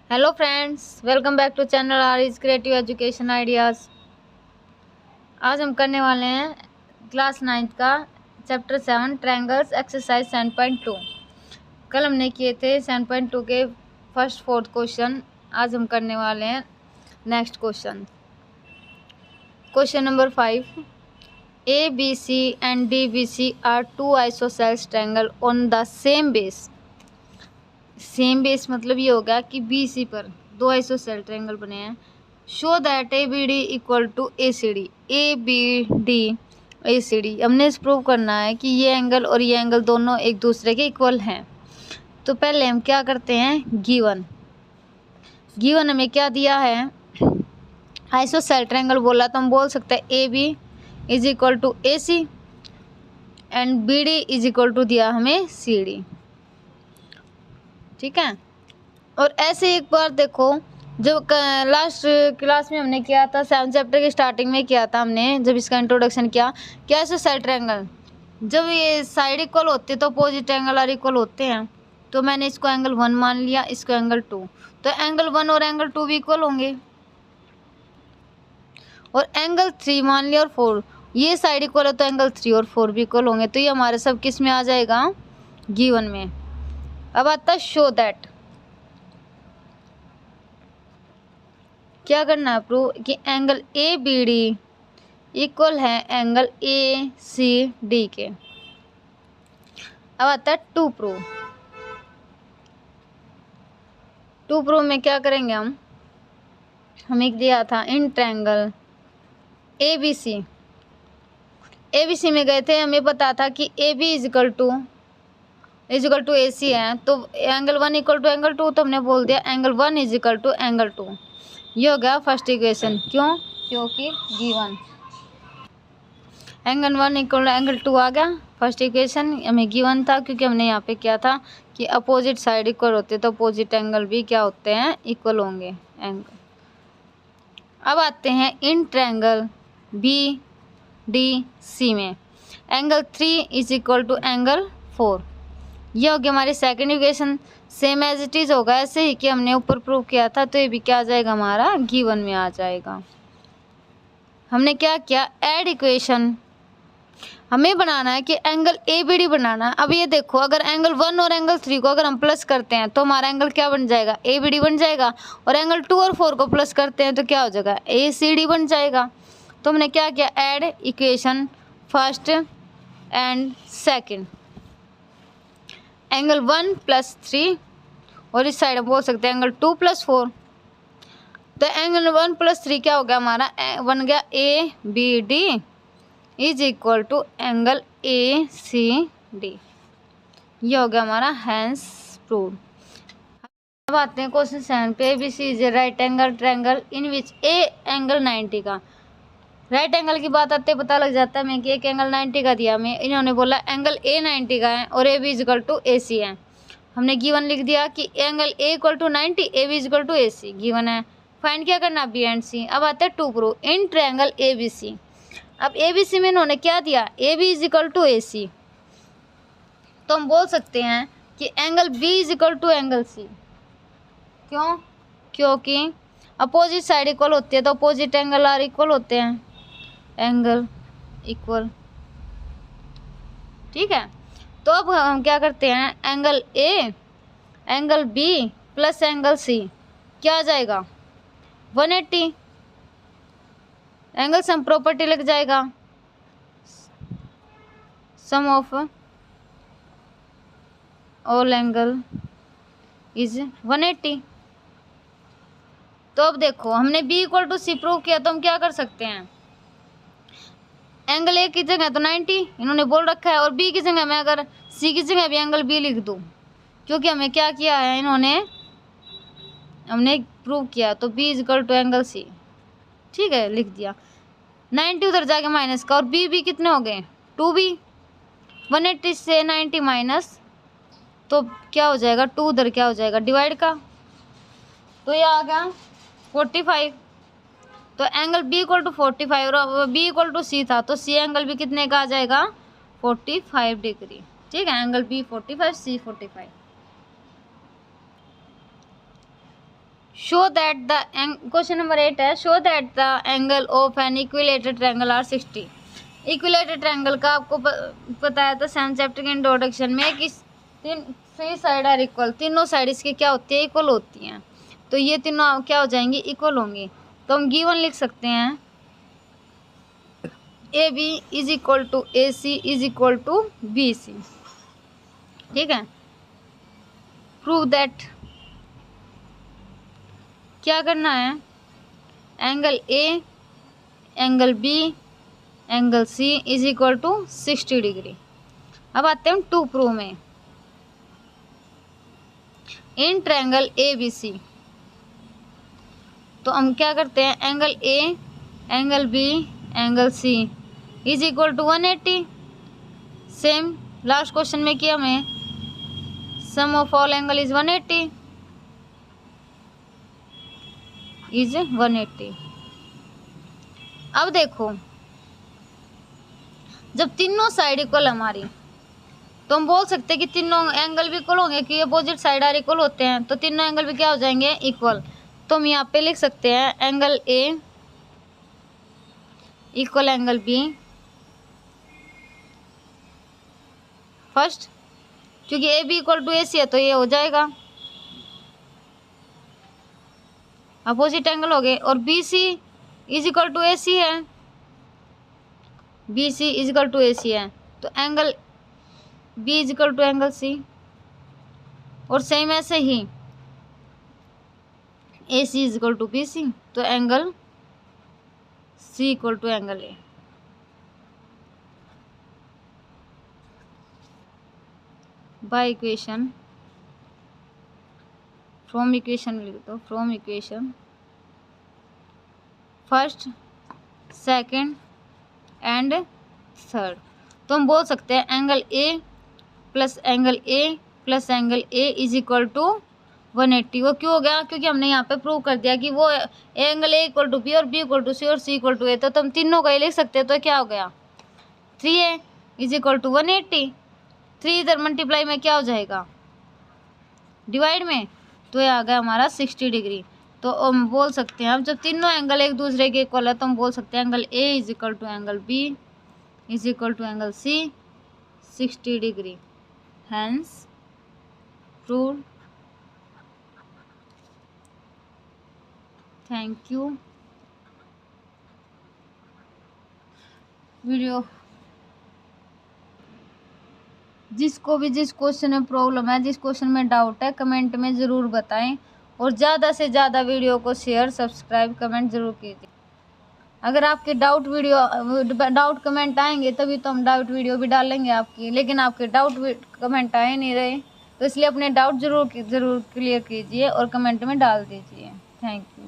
Hello friends, welcome back to channel R is creative education ideas. आज हम करने वाले हैं क्लास 9th का चैप्टर 7 ट्रायंगल्स एक्सरसाइज 7.2। कल हमने किए थे 7.2 के फर्स्ट फोर्थ क्वेश्चन। आज हम करने वाले हैं next question. Question number 5, A B C and D B C are two isosceles triangle on the same base. Same base मतलब ये होगा कि बी सी पर दो आइसोसेल ट्रायंगल बने हैं। Show that A B D equal to A C D. A B D A C D हमने इस प्रूव करना है कि ये एंगल और ये एंगल दोनों एक दूसरे के इक्वल हैं। तो पहले हम क्या करते हैं, गिवन हमें क्या दिया है, आइसोसेल ट्रायंगल बोला तो हम बोल सकते हैं A B is equal to A C and B D is equal to दिया हमें सी डी। ठीक है। और ऐसे एक बार देखो, जब लास्ट क्लास में हमने किया था 7 चैप्टर की स्टार्टिंग में किया था हमने, जब इसका इंट्रोडक्शन किया, क्या आइसोसेल ट्रायंगल जब ये साइड इक्वल होते तो अपोजिट एंगल आर इक्वल होते हैं। तो मैंने इसको एंगल 1 मान लिया, इसको एंगल 2, तो एंगल 1 और एंगल 2 भी इक्वल होंगे। और एंगल 3 मान लिया और 4, ये साइड इक्वल है तो एंगल 3 और 4 भी इक्वल होंगे। तो ये हमारे सब किस में आ जाएगा, गिवन में। अब आता है शो दैट। क्या करना है, प्रूव कि angle A B D equal है एंगल ए सी डी के। अब आता है टू प्रूव। में क्या करेंगे हम, हमें दिया था इन ट्रायंगल ए बी सी में गए थे, हमें पता था कि A B is equal to A C है। तो एंगल 1 इक्वल टू एंगल 2, तो हमने बोल दिया angle 1 is equal to angle 2। ये हो गया फर्स्ट इक्वेशन। क्योंकि given angle 1 equal to angle 2 आ गया। फर्स्ट इक्वेशन हमें गिवन था क्योंकि हमने यहाँ पे किया था कि अपोजिट साइड इक्वल होते तो अपोजिट एंगल भी क्या होते हैं, इक्वल होंगे एंगल। अब आते हैं in triangle B D C में angle 3 is equal to angle 4। ये हो गया हमारी second equation. Same as it is होगा ऐसे ही कि हमने ऊपर प्रूव किया था, तो ये भी क्या आ जाएगा, हमारा गिवन में आ जाएगा। हमने क्या किया, ऐड इक्वेशन। हमें बनाना है कि एंगल ए बी डी बनाना है। अब ये देखो, अगर एंगल 1 और एंगल 3 को अगर हम प्लस करते हैं तो हमारा एंगल क्या बन जाएगा, ए बी डी बन जाएगा। और एंगल 2 और 4 को प्लस करते हैं तो क्या हो जाएगा, ए सी डी बन जाएगा। तो हमने क्या किया, add equation first and second. Angle 1 + 3 और इस साइड बोल सकते हैं एंगल 2 + 4। तो एंगल 1 + 3 क्या हो गया, हमारा बन गया A B D is equal to angle A C D. ये हो गया हमारा हैंस प्रूव। अब आते हैं क्वेश्चन 7 पे। B C is a right angle triangle in which a angle 90 का। राइट एंगल की बात आते पता लग जाता है हमें कि एक एंगल 90 का दिया हमें, इन्होंने बोला एंगल ए 90 का है और A B is equal to A C है। हमने गिवन लिख दिया कि angle A equal to 90, A B is equal to A C given है। फाइंड क्या करना, बी एंड सी। अब आते हैं to prove in triangle A B C. अब ए बी सी में इन्होंने क्या दिया, A B is equal to A C. तो हम बोल सकते हैं कि angle B is equal to angle C. क्योंकि अपोजिट साइड इक्वल होती है तो अपोजिट एंगल आर इक्वल होते हैं, एंगल इक्वल। ठीक है। तो अब हम क्या करते हैं, angle A angle B plus angle C क्या आ जाएगा, 180। एंगल सम प्रॉपर्टी लग जाएगा, sum of all angle is 180। तो अब देखो, हमने B equal to C prove किया तो हम क्या कर सकते हैं, एंगल ए की जगह तो 90 इन्होंने बोल रखा है और बी की जगह मैं अगर सी की जगह भी एंगल बी लिख दूँ, क्योंकि हमें क्या किया है, हमने प्रूव किया तो B is equal to angle C. ठीक है, लिख दिया। 90 उधर जाके माइनस का और बी कितने हो गए, 2b। 180 से 90 माइनस तो क्या हो जाएगा, 2 उधर क्या हो जाएगा, डिवाइड का। तो ये आ गया 45। तो एंगल बी इक्वल टू 45 और बी इक्वल टू सी था तो सी एंगल भी कितने का आ जाएगा, 45 डिग्री। ठीक है, angle B 45, C 45। Show that the question number 8 है, show that the angle of an equilateral triangle are 60। Equilateral triangle का आपको बताया था सेवन चैप्टर के इंट्रोडक्शन में कि थ्री साइड आर इक्वल, तीनों साइड इसकी क्या होती है, इक्वल होती हैं। तो ये तीनों क्या हो जाएंगी, इक्वल होंगी। तो हम गिवन लिख सकते हैं A B is equal to A C is equal to B C. ठीक है, प्रूव दैट, क्या करना है, angle A, angle B, angle C is equal to 60 degree. अब आते हैं टू प्रूव में। इन ट्रायंगल ए बी सी, तो हम क्या करते हैं, angle A, angle B, angle C is equal to 180। Same last question में किया हमें, sum of all angle is 180 is 180। अब देखो, जब तीनों साइड इक्वल हमारी, तो हम बोल सकते हैं कि तीनों एंगल भी इक्वल होंगे, कि अपोजिट साइड आर इक्वल होते हैं, तो तीनों एंगल भी क्या हो जाएंगे, इक्वल। तो हम यहाँ पे लिख सकते हैं angle A equal angle B first, क्योंकि A B equal to A C है तो ये हो जाएगा, अपोजिट एंगल हो गए। और B C is equal to A C है, B C is equal to A C है, तो angle B is equal to angle C. और सेम ऐसे ही A C is equal to B C, तो angle C equal to angle A. By equation, from equation लिख दो, from equation first, second and third. तो हम बोल सकते हैं angle A plus angle A plus angle A is equal to 180। वो क्यों हो गया, क्योंकि हमने यहाँ पे प्रूव कर दिया कि वो angle A equal to B और बी इक्वल टू सी और सी इक्वल टू ए। तो हम तीनों का ही लिख सकते हैं, तो क्या हो गया, 3a इज इक्वल टू 180। 3 इधर मल्टीप्लाई में क्या हो जाएगा, डिवाइड में, तो ये आ गया हमारा 60 डिग्री। तो हम बोल सकते हैं, अब जब तीनों एंगल एक दूसरे के इक्वल है, तो हम बोल सकते हैं angle A is equal to angle B is equal to angle C 60 degree. Hence proved. Thank you. Video जिसको भी जिस क्वेश्चन में प्रॉब्लम है, जिस क्वेश्चन में डाउट है, कमेंट में ज़रूर बताएं। और ज़्यादा से ज़्यादा वीडियो को शेयर, सब्सक्राइब, कमेंट ज़रूर कीजिए। अगर आपके डाउट कमेंट आएंगे तभी तो हम डाउट वीडियो भी डालेंगे आपकी, लेकिन आपके डाउट कमेंट आए नहीं रहे, तो इसलिए अपने डाउट ज़रूर क्लियर कीजिए और कमेंट में डाल दीजिए। Thank you.